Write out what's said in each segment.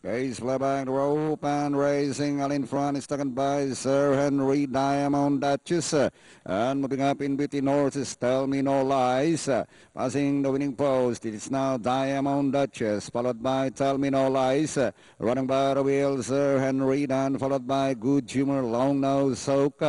Case flyback the rope and racing all in front is taken by Sir Henry Diamond Duchess. And moving up in between horses, Tell Me No Lies. Passing the winning post, it's now Diamond Duchess, followed by Tell Me No Lies. Running by the wheel, Sir Henry, then followed by Good Humor, Long Nose Soak.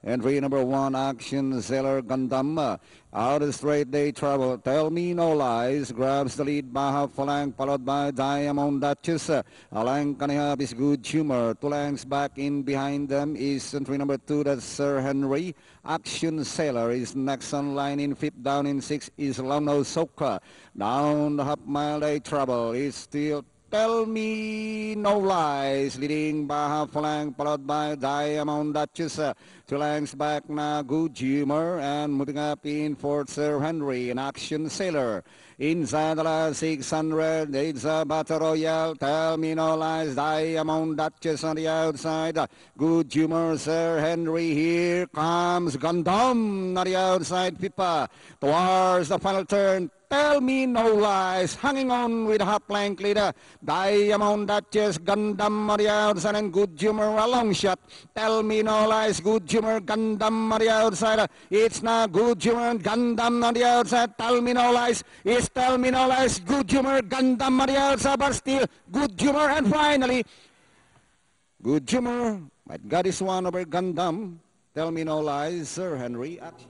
Entry number 1, Action Sailor Gundam. Out of straight day trouble, Tell Me No Lies grabs the lead by half a length, followed by Diamond Duchess. A length and a half is Good Humor. 2 lengths back in behind them is entry number 2, that's Sir Henry. Action Sailor is next on line in 5th. Down in 6th is Long Nose Soka. Down the half mile day trouble is still Tell Me No Lies, leading by half a length, followed by Diamond Duchess. 2 lengths back now, Good Humor, and moving up in 4th, Sir Henry, an Action Sailor. Inside the last 600, it's a Battle Royale, Tell Me No Lies, Diamond Duchess on the outside. Good Humor, Sir Henry, here comes Gundam on the outside, Pippa, towards the final turn. Tell Me No Lies, hanging on with a half-length leader. Diamond Duchess, Gundam on the outside, and Good Humor a long shot. Tell Me No Lies, Good Humor, Gundam on the outside. It's now Good Humor and Gundam on the outside. Tell Me No Lies, it's Tell Me No Lies, Good Humor, Gundam on the outside, but still Good Humor, and finally Good Humor might got this one over Gundam. Tell Me No Lies, Sir Henry. Action.